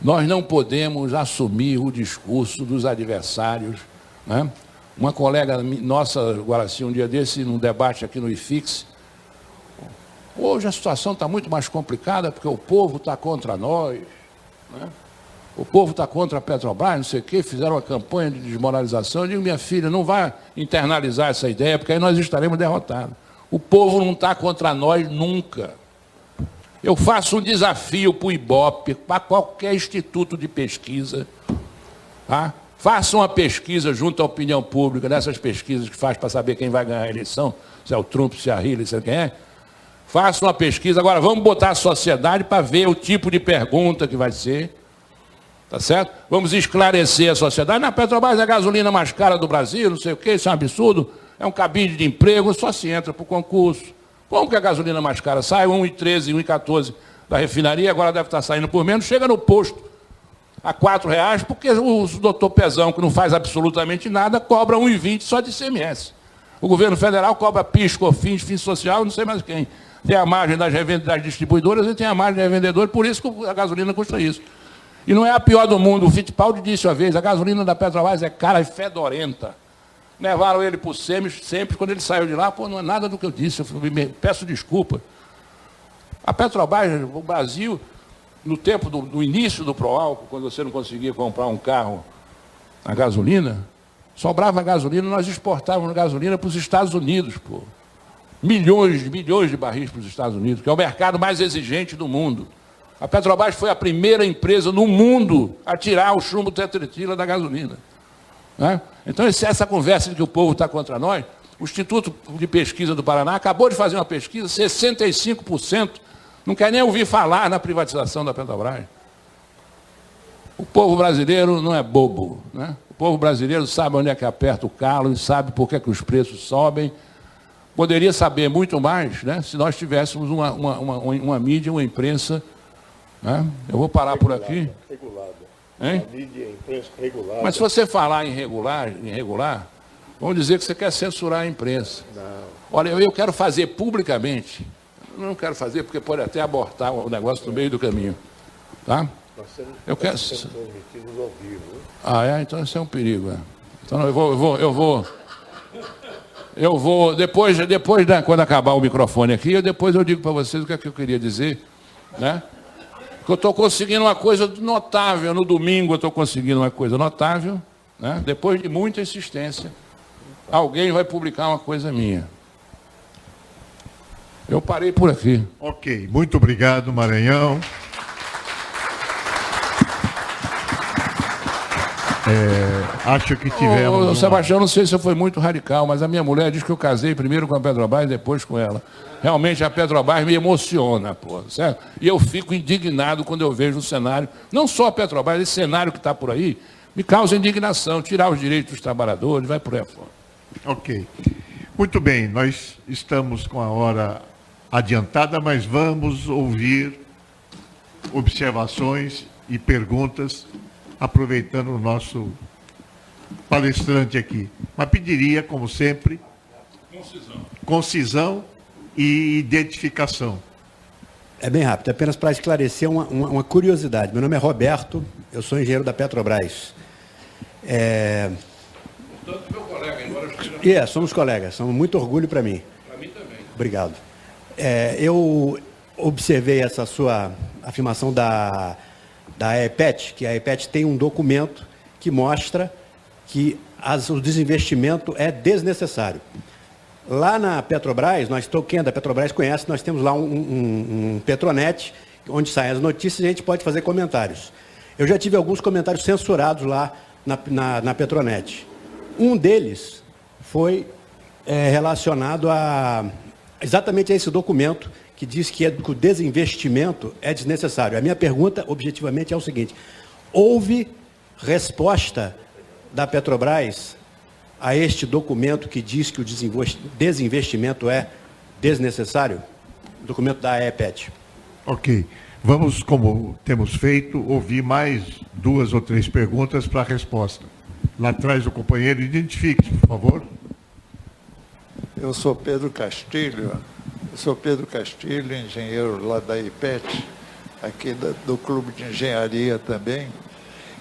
Nós não podemos assumir o discurso dos adversários. Né? Uma colega nossa, Guaraci, um dia desse, num debate aqui no IFIX, hoje a situação está muito mais complicada porque o povo está contra nós, né? O povo está contra a Petrobras, não sei o quê, fizeram uma campanha de desmoralização. Eu digo, minha filha, não vai internalizar essa ideia, porque aí nós estaremos derrotados. O povo não está contra nós nunca. Eu faço um desafio para o IBOP, para qualquer instituto de pesquisa. Tá? Faça uma pesquisa junto à opinião pública, nessas pesquisas que faz para saber quem vai ganhar a eleição, se é o Trump, se é a Hillary, se é quem é. Faça uma pesquisa. Agora, vamos botar a sociedade para ver o tipo de pergunta que vai ser. Tá certo? Vamos esclarecer a sociedade. Na Petrobras é a gasolina mais cara do Brasil, não sei o quê, isso é um absurdo. É um cabide de emprego, só se entra para o concurso. Como que a gasolina mais cara sai? 1,13, 1,14 da refinaria, agora deve estar saindo por menos, chega no posto a R$4, porque o doutor Pezão, que não faz absolutamente nada, cobra 1,20 só de ICMS. O governo federal cobra PIS, COFINS, FINS Social, não sei mais quem. Tem a margem das distribuidoras e tem a margem dos revendedores, por isso que a gasolina custa isso. E não é a pior do mundo. O Fittipaldi disse uma vez, a gasolina da Petrobras é cara e fedorenta. Levaram ele para o SEMES, sempre, quando ele saiu de lá, pô, não é nada do que eu disse, peço desculpa. A Petrobras, o Brasil, no tempo do início do Proálcool, quando você não conseguia comprar um carro a gasolina, sobrava gasolina, nós exportávamos gasolina para os Estados Unidos, pô. Milhões de barris para os Estados Unidos, que é o mercado mais exigente do mundo. A Petrobras foi a primeira empresa no mundo a tirar o chumbo tetretila da gasolina. Né? Então, essa conversa de que o povo está contra nós, o Instituto de Pesquisa do Paraná acabou de fazer uma pesquisa, 65% não quer nem ouvir falar na privatização da Petrobras. O povo brasileiro não é bobo. Né? O povo brasileiro sabe onde é que aperta o calo e sabe por que os preços sobem, poderia saber muito mais, né, se nós tivéssemos uma mídia, uma imprensa. Né? Eu vou parar por aqui. Regulada. Hein? A mídia, a imprensa regulada. Mas se você falar em irregular, vamos dizer que você quer censurar a imprensa. Não. Olha, eu quero fazer publicamente. Eu não quero fazer porque pode até abortar o negócio no meio do caminho. Tá? Nós temos Eu quero... transmitidos ao vivo. Ah, é? Então isso é um perigo. É. Então eu vou depois quando acabar o microfone aqui, depois eu digo para vocês o que é que eu queria dizer, né? Que eu estou conseguindo uma coisa notável. No domingo eu estou conseguindo uma coisa notável, né? Depois de muita insistência, alguém vai publicar uma coisa minha. Eu parei por aqui. Ok, muito obrigado, Maranhão. Acho que tivemos... Sebastião, não sei se eu fui muito radical, mas a minha mulher diz que eu casei primeiro com a Petrobras e depois com ela. Realmente a Petrobras me emociona, pô, certo? E eu fico indignado quando eu vejo o cenário, não só a Petrobras, esse cenário que está por aí, me causa indignação, tirar os direitos dos trabalhadores, vai por aí fora. Ok. Muito bem, nós estamos com a hora adiantada, mas vamos ouvir observações e perguntas, aproveitando o nosso palestrante aqui. Mas pediria, como sempre, concisão e identificação. É bem rápido, apenas para esclarecer uma curiosidade. Meu nome é Roberto, eu sou engenheiro da Petrobras. Meu colega, embora Somos colegas, são muito orgulho para mim. Para mim também. Obrigado. Eu observei essa sua afirmação da EPET, que a EPET tem um documento que mostra que o desinvestimento é desnecessário. Lá na Petrobras, quem é da Petrobras conhece, nós temos lá um Petronet, onde saem as notícias e a gente pode fazer comentários. Eu já tive alguns comentários censurados lá na Petronet. Um deles foi relacionado exatamente a esse documento que diz que o desinvestimento é desnecessário. A minha pergunta, objetivamente, é o seguinte: houve resposta da Petrobras a este documento que diz que o desinvestimento é desnecessário? Documento da EPET. Ok. Vamos, como temos feito, ouvir mais 2 ou 3 perguntas para a resposta. Lá atrás o companheiro, identifique-se, por favor. Eu sou Pedro Castilho, engenheiro lá da IPET, aqui do Clube de Engenharia também.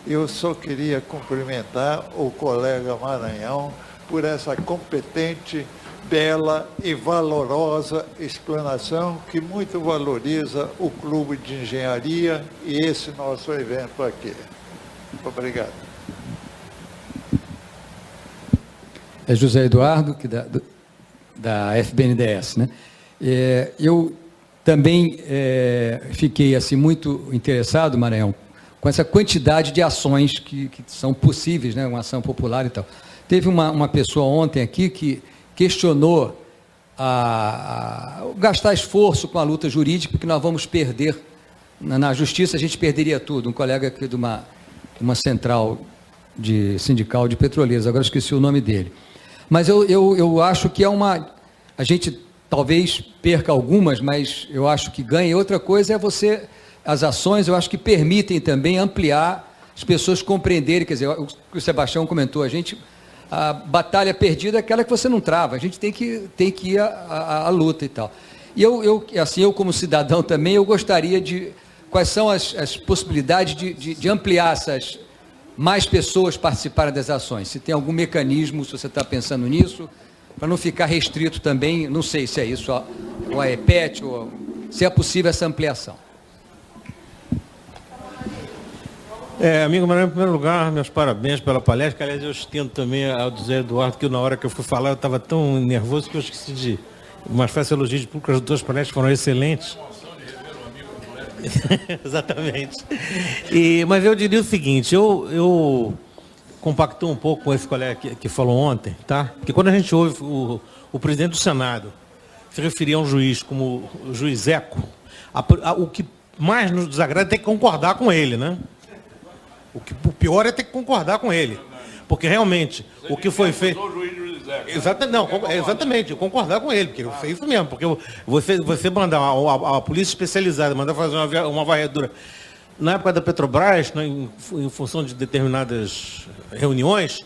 Eu só queria cumprimentar o colega Maranhão por essa competente, bela e valorosa explanação que muito valoriza o Clube de Engenharia e esse nosso evento aqui. Obrigado. É José Eduardo, da FBNDES, né? Eu também fiquei assim, muito interessado, Maranhão, com essa quantidade de ações que são possíveis, né? Uma ação popular e tal. Teve uma pessoa ontem aqui que questionou gastar esforço com a luta jurídica, porque nós vamos perder, na justiça a gente perderia tudo. Um colega aqui de uma central sindical de petroleiros, agora esqueci o nome dele. Mas eu acho que a gente talvez perca algumas, mas eu acho que ganha. Outra coisa é as ações, eu acho que permitem também ampliar, as pessoas compreenderem, quer dizer, o que o Sebastião comentou, a batalha perdida é aquela que você não trava, a gente tem que ir à luta e tal. E eu como cidadão também, eu gostaria quais são as possibilidades de ampliar mais pessoas participarem das ações, se tem algum mecanismo, se você está pensando nisso, para não ficar restrito também, não sei se é isso, ou a EPET, ou se é possível essa ampliação. Amigo Maranhão, em primeiro lugar, meus parabéns pela palestra, que aliás eu estendo também ao José Eduardo, que na hora que eu fui falar eu estava tão nervoso que eu esqueci mas faço elogio de público, as 2 palestras foram excelentes. Exatamente. Mas eu diria o seguinte, eu compacto um pouco com esse colega que falou ontem, tá? Porque quando a gente ouve o presidente do Senado se referir a um juiz como o juiz Eco, o que mais nos desagrada é ter que concordar com ele, né? O pior é ter que concordar com ele. Porque realmente, o que foi feito... Exatamente, eu concordar com ele, porque eu sei isso mesmo, porque você mandar a polícia especializada, mandar fazer uma varredura. Na época da Petrobras, né, em função de determinadas reuniões,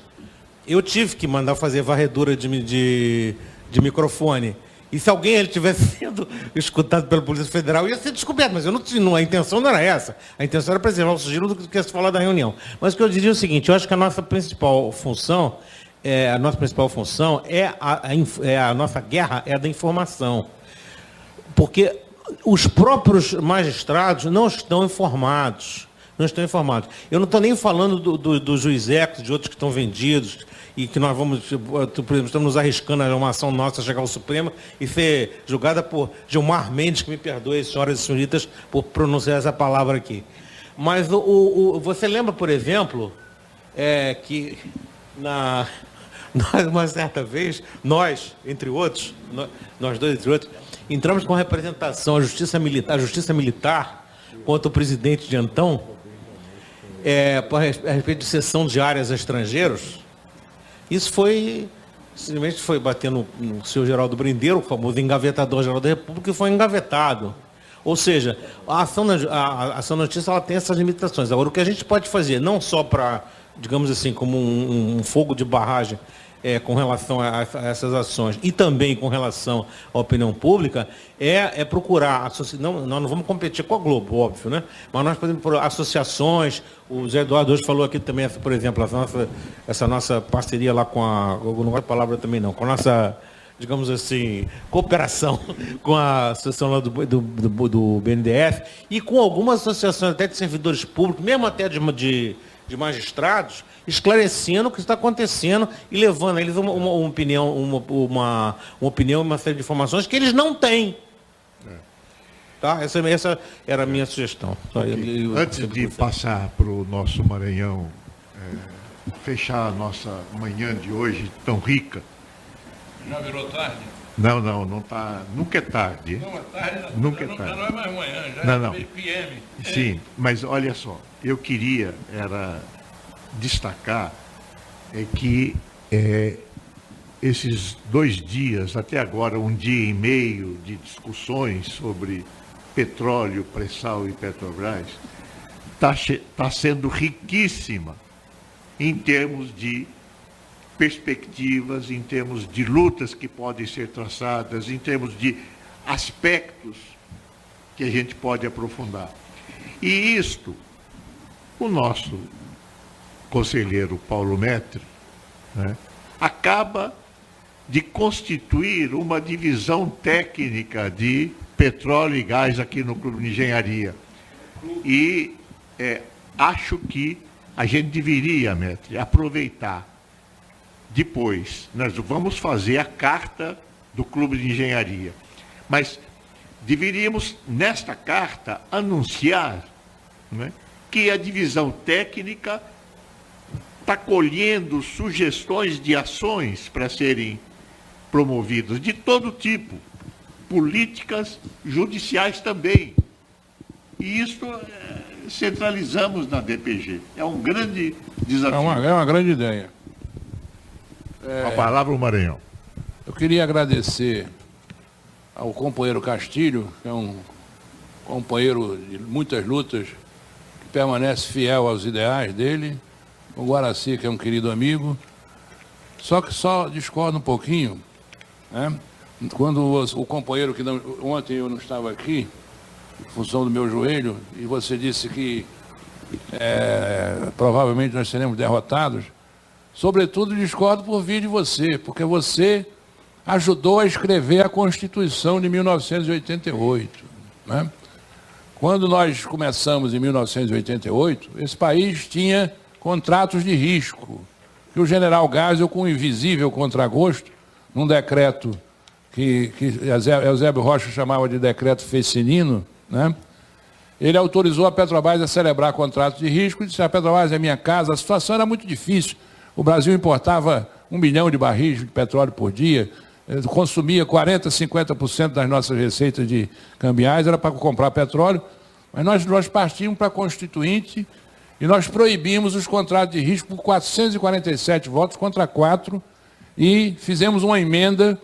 eu tive que mandar fazer varredura de microfone. E se alguém ele tivesse sendo escutado pela Polícia Federal, ia ser descoberto. Mas a intenção não era essa. A intenção era preservar o sigilo do que se falar da reunião. Mas o que eu diria é o seguinte, eu acho que a nossa principal função é a nossa guerra é a da informação. Porque os próprios magistrados não estão informados. Não estão informados. Eu não estou nem falando do juiz Eco, de outros que estão vendidos, e que nós vamos, por exemplo, estamos nos arriscando a uma ação nossa chegar ao Supremo e ser julgada por Gilmar Mendes, que me perdoe, senhoras e senhoritas, por pronunciar essa palavra aqui. Mas você lembra, por exemplo, que uma certa vez, nós, entre outros, nós dois, entre outros, entramos com representação à Justiça Militar contra o presidente de então, a respeito de cessão de áreas a estrangeiros. Isso simplesmente foi bater no senhor Geraldo Brindeiro, o famoso engavetador-geral da República, e foi engavetado. Ou seja, a ação na justiça ela tem essas limitações. Agora, o que a gente pode fazer, não só para, digamos assim, como um fogo de barragem com relação a essas ações e também com relação à opinião pública, é procurar, nós não vamos competir com a Globo, óbvio, né? Mas nós podemos procurar associações, o Zé Eduardo hoje falou aqui também, por exemplo, essa nossa parceria lá com não gosto de palavra também não, com a nossa, digamos assim, cooperação com a associação lá do BNDES e com algumas associações até de servidores públicos, mesmo até de magistrados, esclarecendo o que está acontecendo e levando a eles uma opinião, uma série de informações que eles não têm. Tá? Essa era a minha sugestão. Okay. Antes de passar para o nosso Maranhão, fechar a nossa manhã de hoje tão rica. Já virou tarde? Não está. Nunca é tarde. Não é tarde, nunca é tarde. Não é mais manhã, já é PM. Sim, mas olha só, eu queria destacar que esses 2 dias, até agora 1 dia e meio de discussões sobre petróleo, pré-sal e Petrobras, está sendo riquíssima em termos de perspectivas, em termos de lutas que podem ser traçadas, em termos de aspectos que a gente pode aprofundar. E isto, o nosso conselheiro Paulo Metri, né, acaba de constituir uma divisão técnica de petróleo e gás aqui no Clube de Engenharia. E acho que a gente deveria, Metri, aproveitar. Depois, nós vamos fazer a carta do Clube de Engenharia. Mas deveríamos, nesta carta, anunciar, né, que a divisão técnica está colhendo sugestões de ações para serem promovidas, de todo tipo, políticas, judiciais também. E isso centralizamos na DPG. É um grande desafio. É uma grande ideia. A palavra o Maranhão. Eu queria agradecer ao companheiro Castilho, que é um companheiro de muitas lutas, que permanece fiel aos ideais dele, o Guaraci, que é um querido amigo, só discordo um pouquinho, né? Quando o companheiro que ontem eu não estava aqui, em função do meu joelho, e você disse que provavelmente nós seremos derrotados, sobretudo discordo por vir de você, porque você ajudou a escrever a Constituição de 1988, né? Quando nós começamos em 1988, esse país tinha contratos de risco, que o general Geisel, com invisível contragosto, num decreto que Eusébio Rocha chamava de decreto fecinino, né? Ele autorizou a Petrobras a celebrar contratos de risco e disse: a Petrobras é minha casa. A situação era muito difícil. O Brasil importava 1 milhão de barris de petróleo por dia, consumia 40%, 50% das nossas receitas de cambiais, era para comprar petróleo, mas nós partimos para a Constituinte e nós proibimos os contratos de risco por 447 votos contra 4 e fizemos uma emenda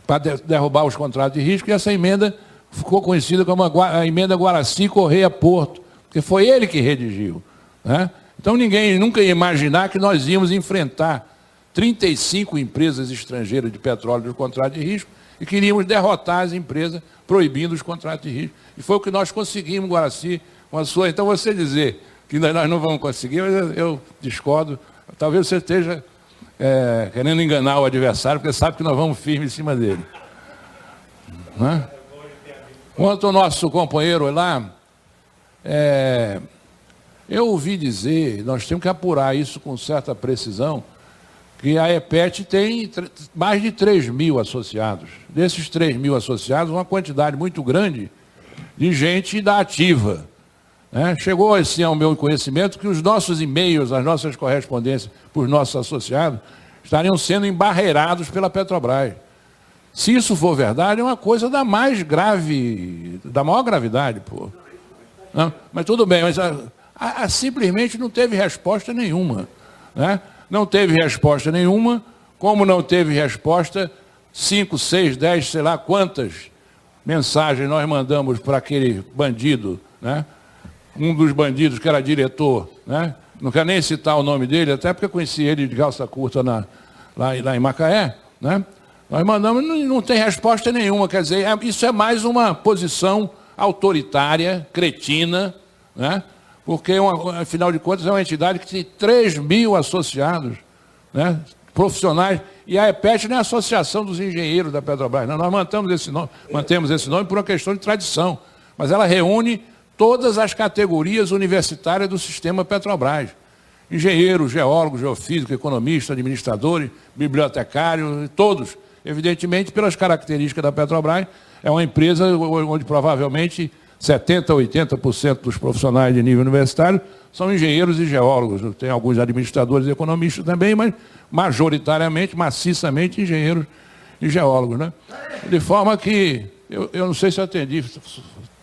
para derrubar os contratos de risco, e essa emenda ficou conhecida como a emenda Guaraci Correia Porto, porque foi ele que redigiu, né? Então ninguém nunca ia imaginar que nós íamos enfrentar 35 empresas estrangeiras de petróleo dos contratos de risco e queríamos derrotar as empresas proibindo os contratos de risco. E foi o que nós conseguimos, Guaraci, com a sua... Então você dizer que nós não vamos conseguir, eu discordo. Talvez você esteja querendo enganar o adversário, porque sabe que nós vamos firme em cima dele. Né? Quanto ao nosso companheiro lá, eu ouvi dizer, nós temos que apurar isso com certa precisão, que a EPET tem mais de 3 mil associados. Desses 3 mil associados, uma quantidade muito grande de gente da ativa. Né? Chegou assim ao meu conhecimento que os nossos e-mails, as nossas correspondências para os nossos associados, estariam sendo embarreirados pela Petrobras. Se isso for verdade, é uma coisa da mais grave, da maior gravidade, pô. Não, mas tudo bem, mas simplesmente não teve resposta nenhuma, né? Não teve resposta nenhuma, como não teve resposta 5, 6, 10, sei lá quantas mensagens nós mandamos para aquele bandido, né? Um dos bandidos que era diretor, né? Não quero nem citar o nome dele, até porque eu conheci ele de calça curta lá em Macaé, né? Nós mandamos, não tem resposta nenhuma, quer dizer, isso é mais uma posição autoritária, cretina, né? Porque, afinal de contas, é uma entidade que tem 3 mil associados, né, profissionais, e a EPET não é a Associação dos Engenheiros da Petrobras, não. Nós mantemos esse nome por uma questão de tradição, mas ela reúne todas as categorias universitárias do sistema Petrobras. Engenheiros, geólogos, geofísicos, economistas, administradores, bibliotecários, todos. Evidentemente, pelas características da Petrobras, é uma empresa onde provavelmente 70% a 80% dos profissionais de nível universitário são engenheiros e geólogos. Tem alguns administradores e economistas também, mas majoritariamente, maciçamente, engenheiros e geólogos, né? De forma que, eu não sei se eu atendi,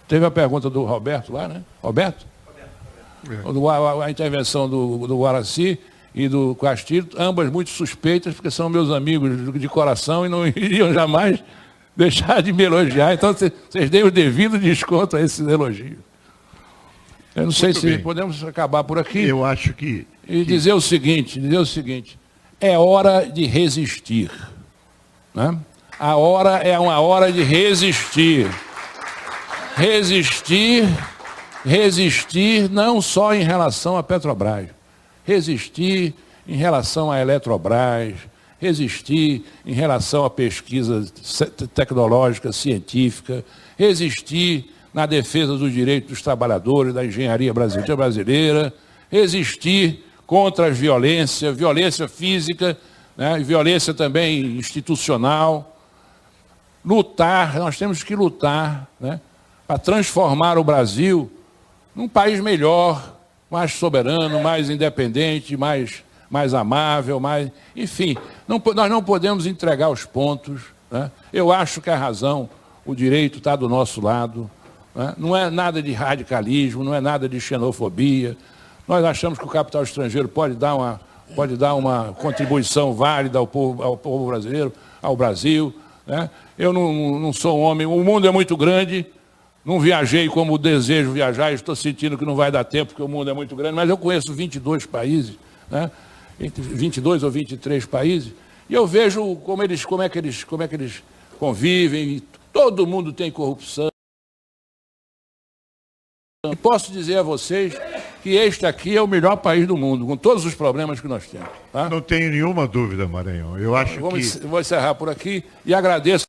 teve a pergunta do Roberto lá, né? Roberto? A intervenção do Guaraci e do Castilho, ambas muito suspeitas, porque são meus amigos de coração e não iriam jamais deixar de me elogiar. Então, vocês deem o devido desconto a esse elogio. Eu não sei se podemos acabar por aqui. Eu acho que... E dizer o seguinte, é hora de resistir. Né? A hora é uma hora de resistir. Resistir não só em relação à Petrobras, resistir em relação à Eletrobras, resistir em relação à pesquisa tecnológica, científica, resistir na defesa dos direitos dos trabalhadores, da engenharia brasileira, resistir contra a violência física, né, e violência também institucional. Lutar, nós temos que lutar, né, para transformar o Brasil num país melhor, mais soberano, mais independente, mais amável, enfim, nós não podemos entregar os pontos, né? Eu acho que a razão, o direito está do nosso lado, né? Não é nada de radicalismo, não é nada de xenofobia. Nós achamos que o capital estrangeiro pode dar uma contribuição válida ao povo brasileiro, ao Brasil, né? Eu não sou um homem, o mundo é muito grande, não viajei como desejo viajar, estou sentindo que não vai dar tempo, porque o mundo é muito grande, mas eu conheço 22 países, né? Entre 22 ou 23 países, e eu vejo como é que eles convivem, todo mundo tem corrupção. E posso dizer a vocês que este aqui é o melhor país do mundo, com todos os problemas que nós temos. Tá? Não tenho nenhuma dúvida, Maranhão. Eu acho Vou encerrar por aqui e agradeço.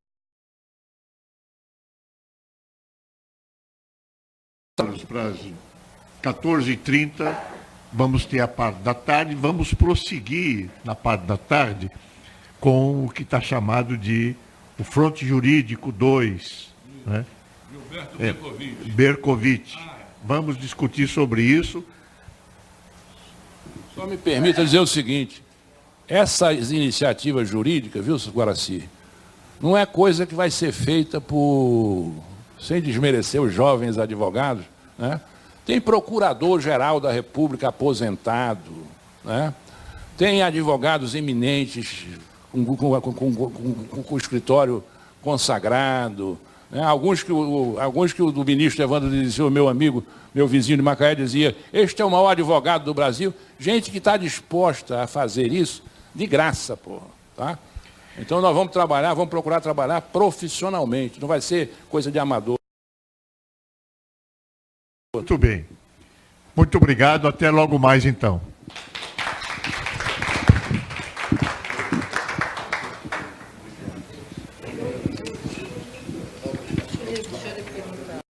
Para as 14h30, vamos ter a parte da tarde, vamos prosseguir na parte da tarde com o que está chamado de o Fronte Jurídico 2, né? Gilberto Bercovitch. Vamos discutir sobre isso. Só me permita dizer o seguinte, essas iniciativas jurídicas, viu, Guaraci, não é coisa que vai ser feita sem desmerecer os jovens advogados, né? Tem procurador-geral da República aposentado, né? Tem advogados eminentes, com o escritório consagrado, né? Alguns que o do ministro Evandro dizia, o meu amigo, meu vizinho de Macaé, dizia, este é o maior advogado do Brasil. Gente que está disposta a fazer isso de graça, porra, tá? Então nós vamos trabalhar, vamos procurar trabalhar profissionalmente, não vai ser coisa de amador. Muito bem. Muito obrigado, até logo mais então.